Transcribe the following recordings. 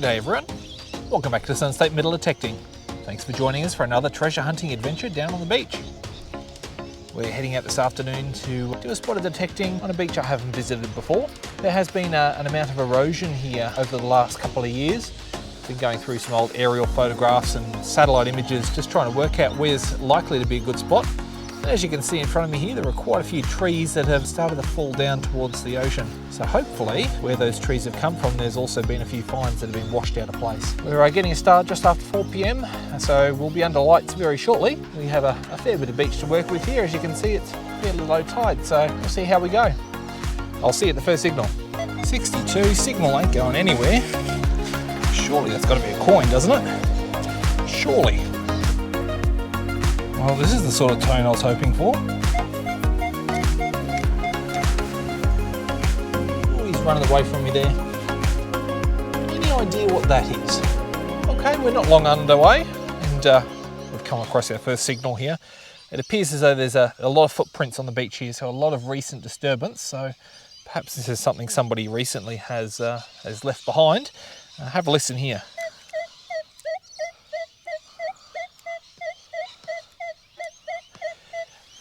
G'day everyone, welcome back to Sun State Metal Detecting. Thanks for joining us for another treasure hunting adventure down on the beach. We're heading out this afternoon to do a spot of detecting on a beach I haven't visited before. There has been an amount of erosion here over the last couple of years. Been going through some old aerial photographs and satellite images, just trying to work out where's likely to be a good spot. And as you can see in front of me here, there are quite a few trees that have started to fall down towards the ocean. So hopefully, where those trees have come from, there's also been a few finds that have been washed out of place. We're getting a start just after 4 p.m, so we'll be under lights very shortly. We have a fair bit of beach to work with here. As you can see, it's fairly low tide, so we'll see how we go. I'll see you at the first signal. 62, signal ain't going anywhere. Surely that's got to be a coin, doesn't it? Surely. Well, this is the sort of tone I was hoping for. Oh, he's running away from me there. Any idea what that is? Okay, we're not long underway, and we've come across our first signal here. It appears as though there's a lot of footprints on the beach here, so a lot of recent disturbance. So perhaps this is something somebody recently has left behind. Have a listen here.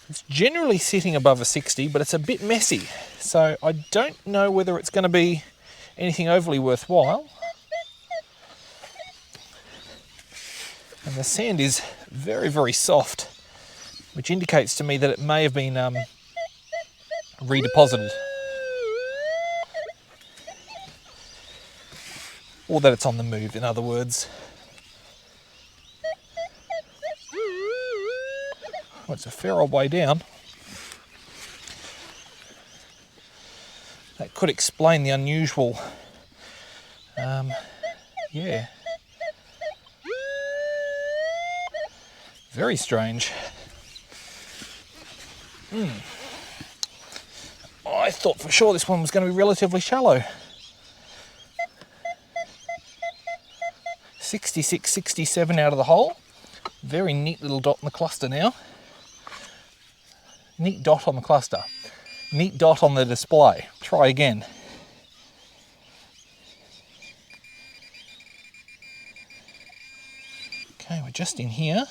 It's generally sitting above a 60, but it's a bit messy. So I don't know whether it's going to be anything overly worthwhile. And the sand is very, very soft, which indicates to me that it may have been redeposited. Or that it's on the move, in other words. Well, it's a fair old way down. That could explain the unusual, yeah. Very strange. I thought for sure this one was going to be relatively shallow. 66, 67 out of the hole. Very neat little dot in the cluster now. Neat dot on the cluster. Neat dot on the display. Try again. Okay, we're just in here.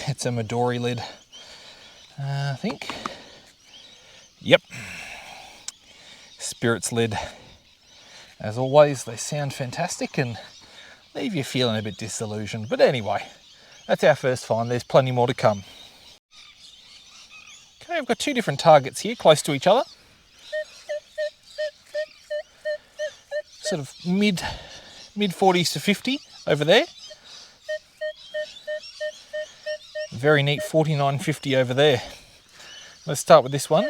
It's a Midori lid, I think. Yep. Spirit's lid. As always, they sound fantastic and leave you feeling a bit disillusioned. But anyway, that's our first find. There's plenty more to come. Okay, I've got two different targets here close to each other. Sort of mid 40s to 50 over there. Very neat 49.50 over there. Let's start with this one.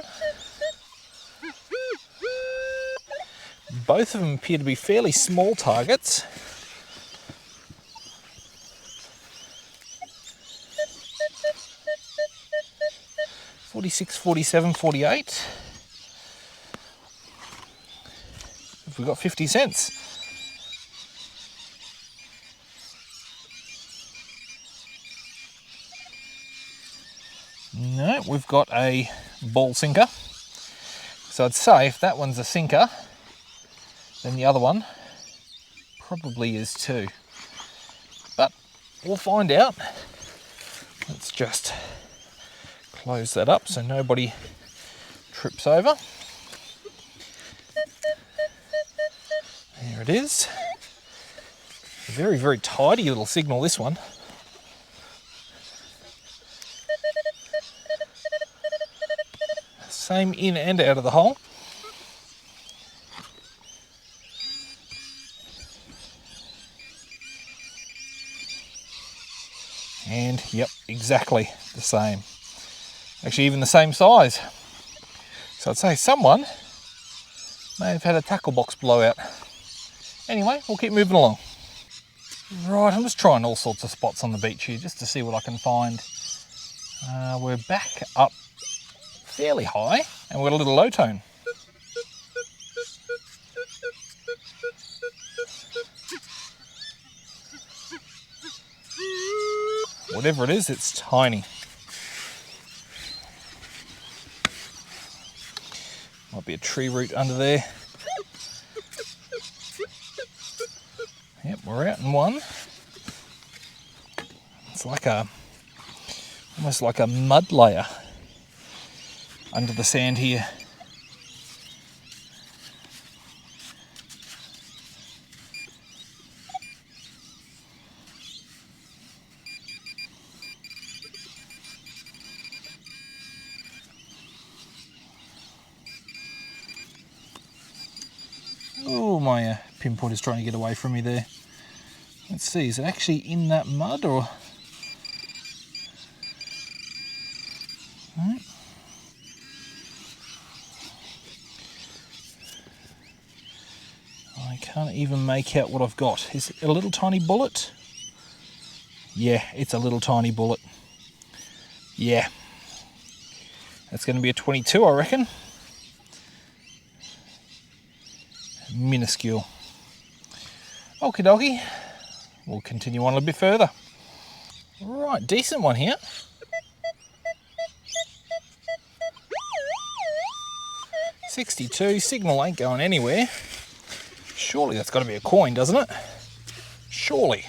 Both of them appear to be fairly small targets. $46, $47, $48. Have we got 50 cents? No, we've got a ball sinker. So I'd say if that one's a sinker, then the other one probably is too. But we'll find out. Let's just close that up so nobody trips over. There it is. Very, very tidy little signal, this one. Same in and out of the hole. And yep, exactly the same. Actually, even the same size. So I'd say someone may have had a tackle box blowout. Anyway, we'll keep moving along. Right, I'm just trying all sorts of spots on the beach here just to see what I can find. We're back up fairly high and we're a little low tone. Whatever it is, it's tiny. Might be a tree root under there. Yep, we're out in one. It's like almost like a mud layer under the sand here. Oh, my pinpointer's trying to get away from me there. Let's see, is it actually in that mud or? Right. I can't even make out what I've got. Is it a little tiny bullet? Yeah, it's a little tiny bullet. Yeah. That's going to be a 22, I reckon. Minuscule. Okie dokie. We'll continue on a bit further. Right, decent one here. $62, signal ain't going anywhere. Surely that's got to be a coin, doesn't it? Surely.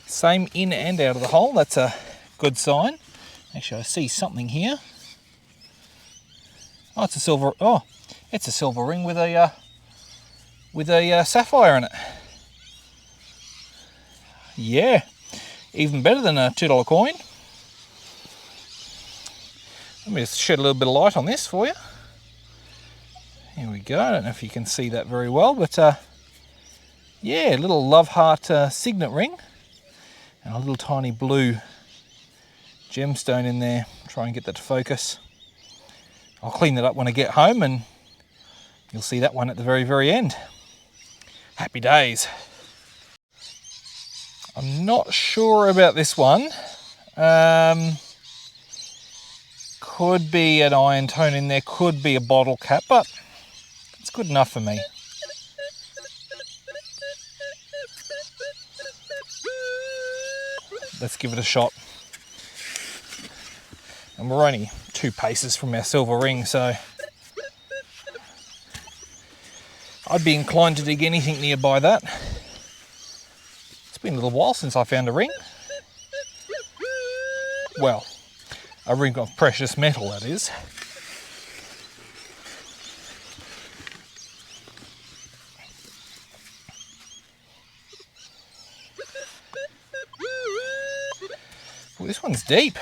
Same in and out of the hole, that's a good sign. Actually, I see something here. Oh, it's a silver. Oh, it's a silver ring with a sapphire in it. Yeah, even better than a $2 coin. Let me just shed a little bit of light on this for you. Here we go. I don't know if you can see that very well, but yeah, a little love heart signet ring and a little tiny blue gemstone in there. Try and get that to focus. I'll clean that up when I get home and you'll see that one at the very, very end. Happy days. I'm not sure about this one. Could be an iron tone in there, could be a bottle cap, but it's good enough for me. Let's give it a shot. And we're only 2 paces from our silver ring, so I'd be inclined to dig anything nearby that. It's been a little while since I found a ring. Well, a ring of precious metal, that is. Well, this one's deep.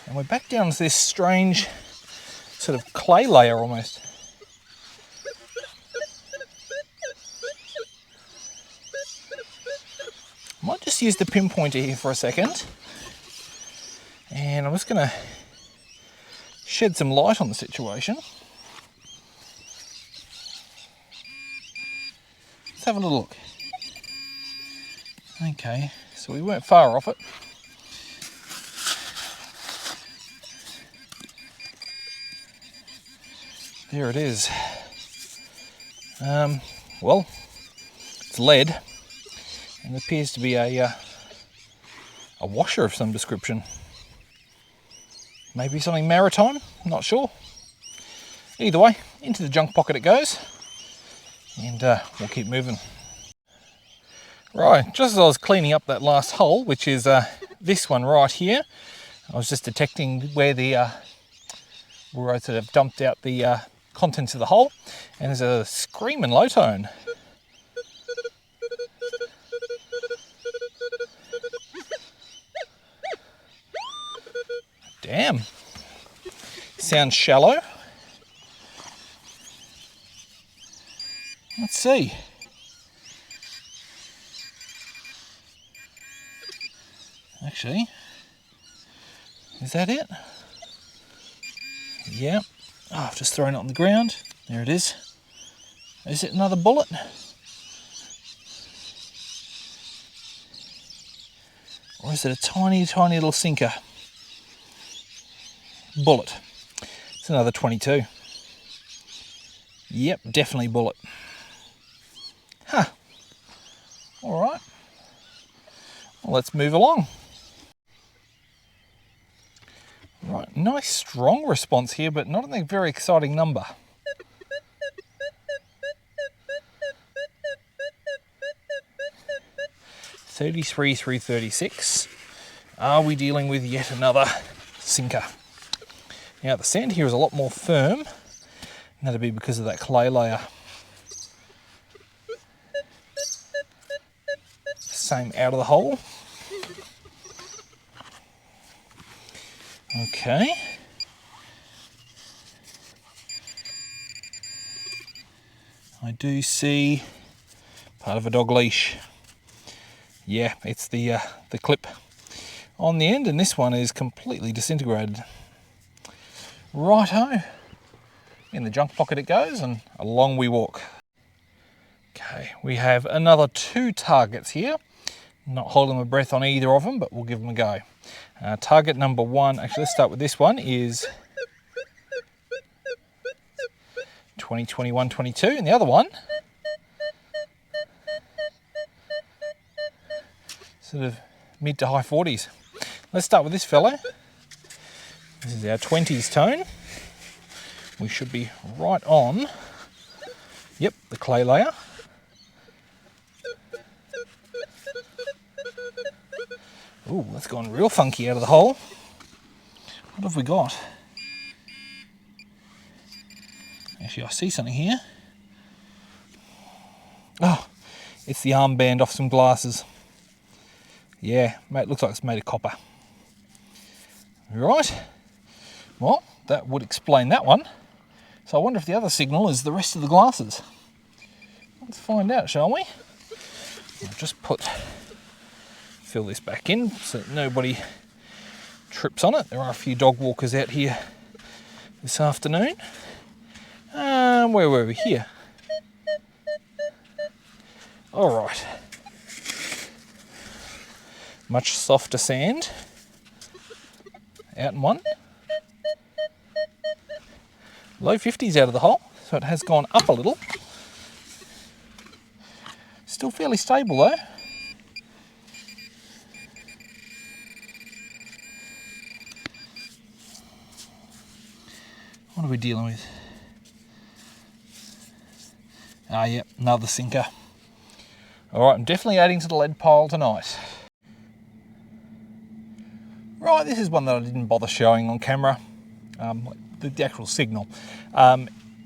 And we're back down to this strange sort of clay layer almost. I might just use the pinpointer here for a second. And I'm just going to shed some light on the situation. Let's have a little look. Okay, so we weren't far off it. There it is. Well, it's lead, and it appears to be a washer of some description. Maybe something maritime, not sure. Either way, into the junk pocket it goes, and we'll keep moving. Right, just as I was cleaning up that last hole, which is this one right here, I was just detecting where where I sort of dumped out the contents of the hole, and there's a screaming low tone. Damn. Sounds shallow. Let's see. Actually, is that it? Yeah. Oh, I've just thrown it on the ground. There it is. Is it another bullet? Or is it a tiny, tiny little sinker? Bullet. It's another 22. Yep, definitely bullet. Huh. All right. Well, let's move along. Right, Nice strong response here, but not a very exciting number. 33 through 36. Are we dealing with yet another sinker? Now the sand here is a lot more firm, and that'll be because of that clay layer. Same out of the hole. Okay. I do see part of a dog leash. Yeah, it's the clip on the end, and this one is completely disintegrated. Righto, in the junk pocket it goes, and along we walk. Okay, we have another 2 targets here. Not holding my breath on either of them, but we'll give them a go. Target number 1, actually let's start with this one, is 20, 21, 22, and the other one sort of mid to high 40s. Let's start with this fellow. This is our 20s tone. We should be right on, yep, the clay layer. Ooh, that's gone real funky out of the hole. What have we got? Actually, I see something here. Oh, it's the armband off some glasses. Yeah, mate, looks like it's made of copper. Right, well, that would explain that one. So I wonder if the other signal is the rest of the glasses. Let's find out, shall we? I'll just fill this back in so that nobody trips on it. There are a few dog walkers out here this afternoon. Where were we? Here. All right. Much softer sand. Out in one. Low 50s out of the hole, so it has gone up a little. Still fairly stable though. What are we dealing with? Ah, yep, another sinker. All right, I'm definitely adding to the lead pile tonight. Right, this is one that I didn't bother showing on camera, the actual signal.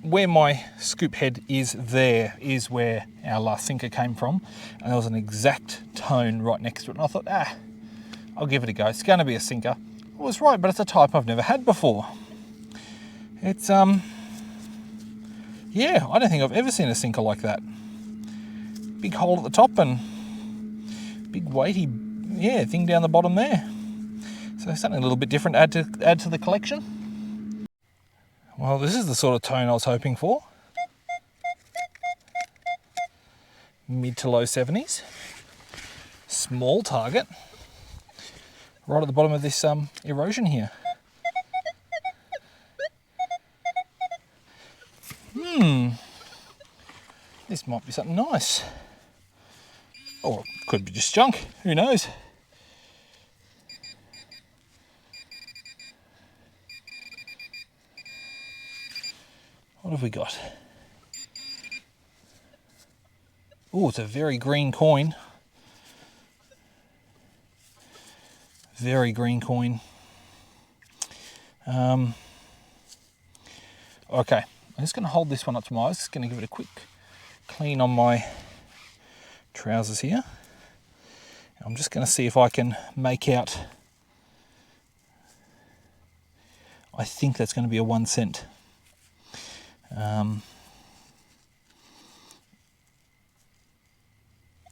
Where my scoop head is, there is where our last sinker came from, and there was an exact tone right next to it, and I thought, I'll give it a go. It's going to be a sinker. I was right, but it's a type I've never had before. It's, yeah, I don't think I've ever seen a sinker like that. Big hole at the top and big weighty, yeah, thing down the bottom there. So something a little bit different to add to the collection. Well, this is the sort of tone I was hoping for. Mid to low 70s. Small target. Right at the bottom of this erosion here. This might be something nice. Or it could be just junk, who knows? What have we got? Oh, it's a very green coin. Very green coin. Okay, I'm just going to hold this one up to my eyes. Just going to give it a quick clean on my trousers here. I'm just going to see if I can make out. I think that's going to be a 1 cent.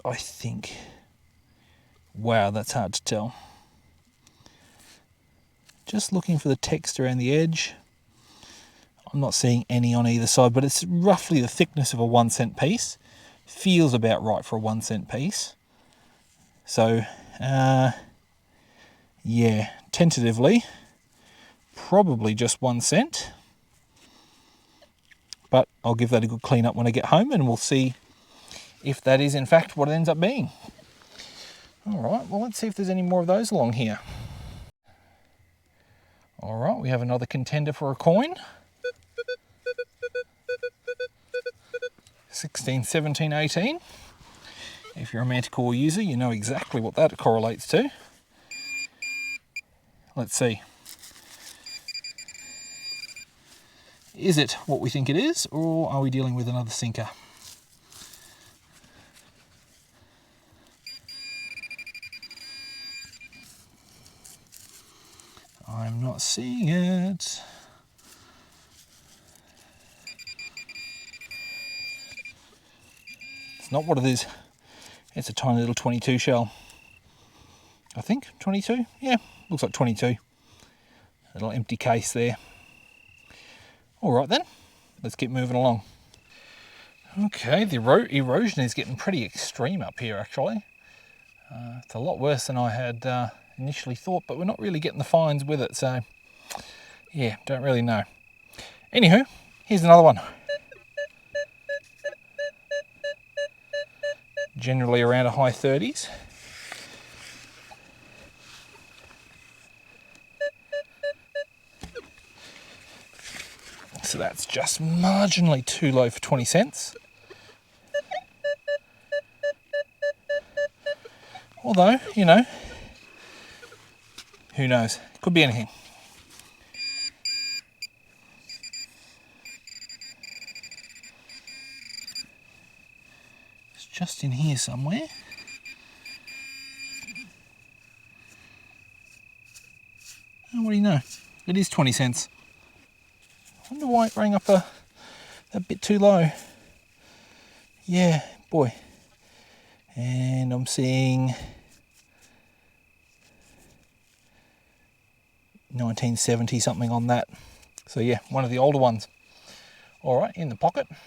I think. Wow, that's hard to tell. Just looking for the text around the edge. I'm not seeing any on either side, but it's roughly the thickness of a 1 cent piece. Feels about right for a 1 cent piece. So, yeah, tentatively, probably just 1 cent. But I'll give that a good clean up when I get home, and we'll see if that is in fact what it ends up being. All right, well, let's see if there's any more of those along here. All right, we have another contender for a coin. 16, 17, 18. If you're a Manticore user, you know exactly what that correlates to. Let's see. Is it what we think it is, or are we dealing with another sinker? I'm not seeing it. It's not what it is. It's a tiny little 22 shell. I think 22. Yeah, looks like 22. A little empty case there. All right then, let's keep moving along. Okay, the erosion is getting pretty extreme up here actually. It's a lot worse than I had initially thought, but we're not really getting the fines with it, so yeah, don't really know. Anywho, here's another one. Generally around a high 30s. So that's just marginally too low for 20 cents. Although, you know, who knows? Could be anything. It's just in here somewhere. Oh, what do you know? It is 20 cents. I wonder why it rang up a bit too low. Yeah, boy. And I'm seeing 1970 something on that. So yeah, one of the older ones. All right, in the pocket. And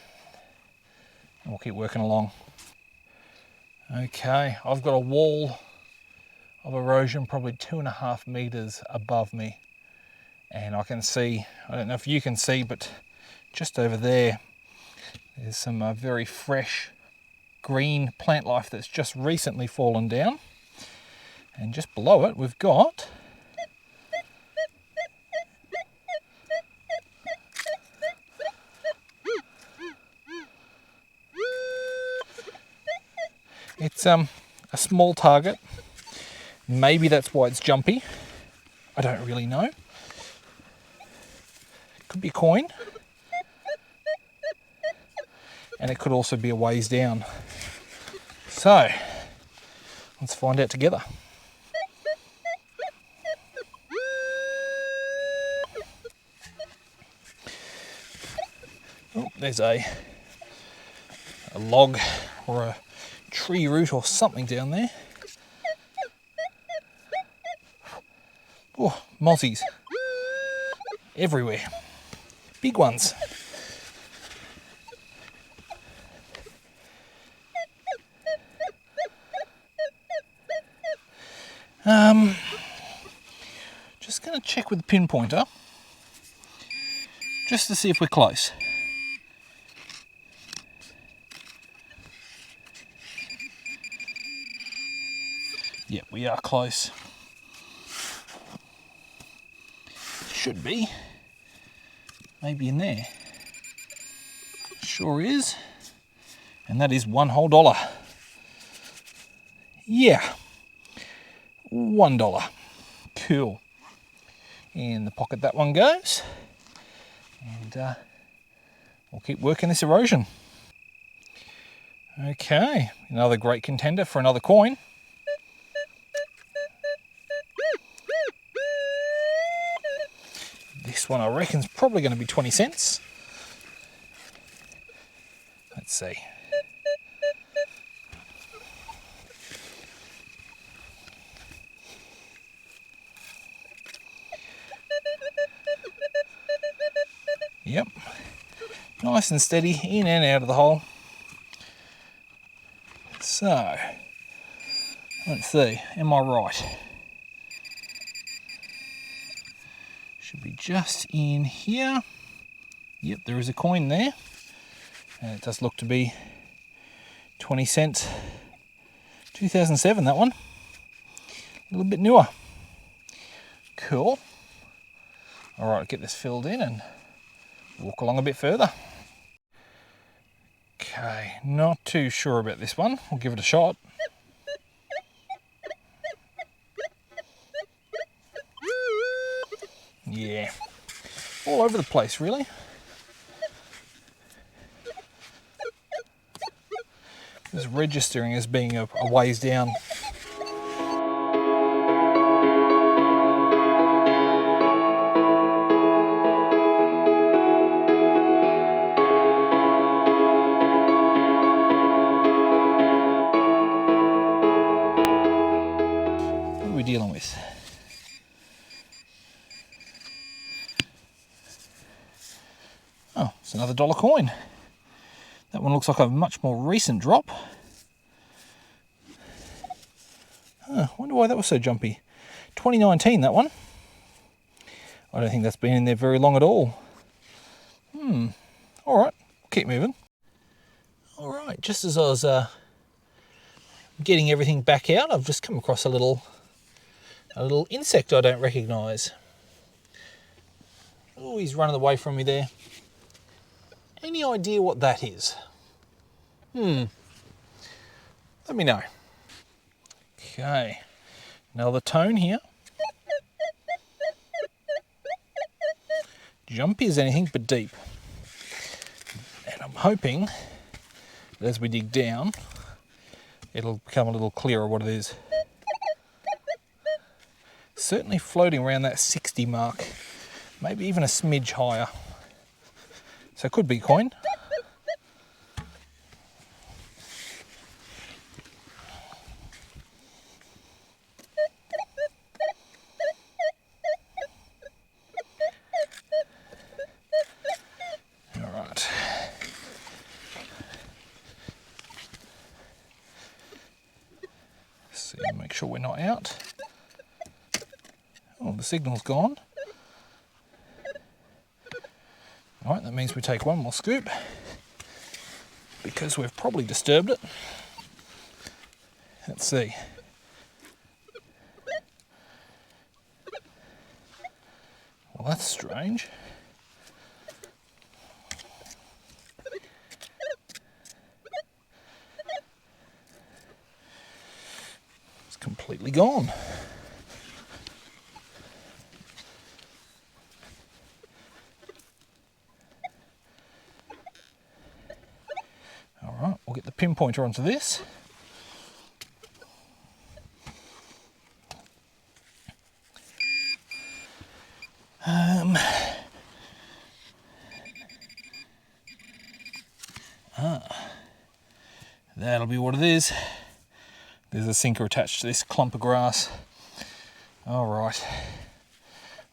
we'll keep working along. Okay, I've got a wall of erosion probably 2.5 meters above me. And I can see, I don't know if you can see, but just over there, there's some very fresh green plant life that's just recently fallen down. And just below it, we've got it's a small target. Maybe that's why it's jumpy. I don't really know. Could be a coin. And it could also be a ways down. So, let's find out together. Oh, there's a log or a tree root or something down there. Oh, mozzies. Everywhere. Big ones. Just going to check with the pinpointer just to see if we're close. Yep, we are close. Should be. Maybe in there. Sure is. And that is $1 whole. Yeah. $1. Cool. In the pocket that one goes. And we'll keep working this erosion. Okay, another great contender for another coin. This one I reckon is probably going to be 20 cents. Let's see. Yep, nice and steady in and out of the hole. So, let's see, am I right? Should be just in here. Yep, there is a coin there. And it does look to be 20 cents. 2007, that one. A little bit newer. Cool. All right, get this filled in and walk along a bit further. Okay, not too sure about this one. We'll give it a shot. Yeah, all over the place really. It's registering as being a ways down. What are we dealing with? Oh, it's another $1 coin. That one looks like a much more recent drop. I wonder why that was so jumpy. 2019, that one. I don't think that's been in there very long at all. All right, keep moving. All right, just as I was getting everything back out, I've just come across a little insect I don't recognise. Oh, he's running away from me there. Any idea what that is? Let me know. Okay, another tone here. Jumpy as anything, but deep. And I'm hoping that as we dig down, it'll become a little clearer what it is. Certainly floating around that 60 mark, maybe even a smidge higher. So it could be coin. Make sure we're not out. Oh, the signal's gone. All right, that means we take one more scoop because we've probably disturbed it. Let's see. Well, that's strange. Completely gone. All right, we'll get the pinpointer onto this. That'll be what it is. There's a sinker attached to this clump of grass. All right.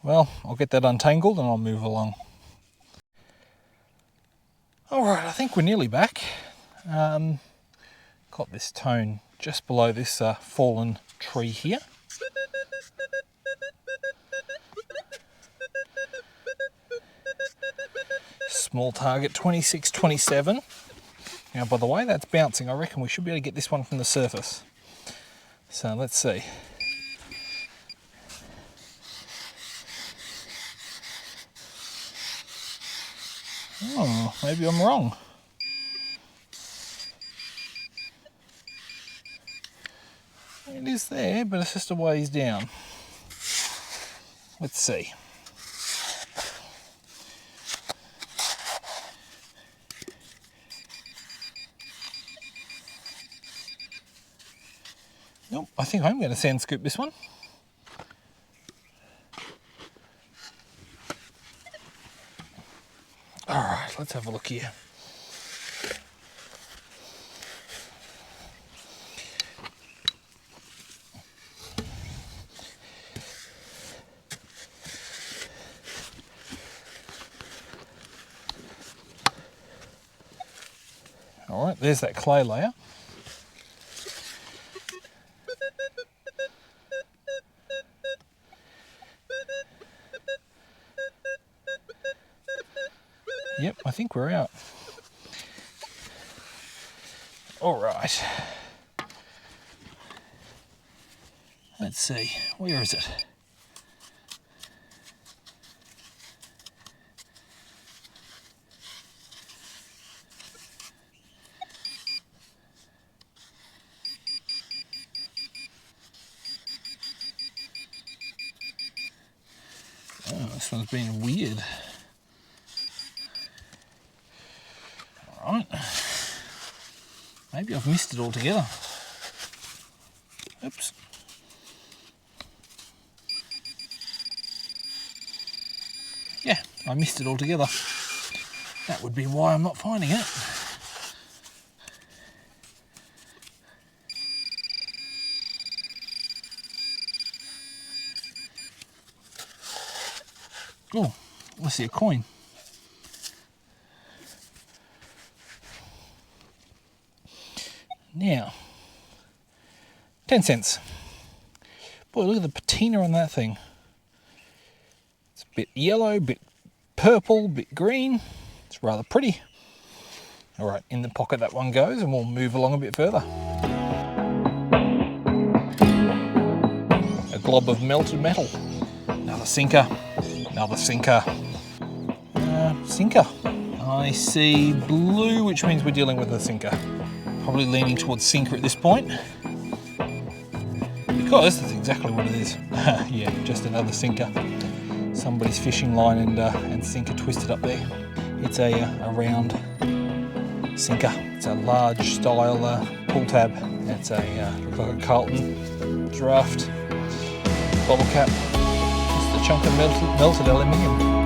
Well, I'll get that untangled and I'll move along. All right, I think we're nearly back. Got this tone just below this fallen tree here. Small target, 26-27. Now, by the way, that's bouncing. I reckon we should be able to get this one from the surface. So let's see. Oh, maybe I'm wrong. It is there, but it's just a ways down. Let's see. Nope, I think I'm going to sand scoop this one. All right, let's have a look here. All right, there's that clay layer. Yep, I think we're out. All right. Let's see, where is it? Oh, this one's been weird. Alright. Maybe I've missed it altogether. Oops. Yeah, I missed it altogether. That would be why I'm not finding it. Oh, let's see a coin. Now, 10 cents. Boy, look at the patina on that thing. It's a bit yellow, bit purple, bit green. It's rather pretty. All right, in the pocket that one goes, and we'll move along a bit further. A glob of melted metal. Another sinker. Another sinker. Sinker. I see blue, which means we're dealing with a sinker. Probably leaning towards sinker at this point, because that's exactly what it is. Yeah, just another sinker. Somebody's fishing line and sinker twisted up there. It's a round sinker. It's a large style pull tab. It's a looks like a Carlton draft bottle cap. Just a chunk of melted aluminium.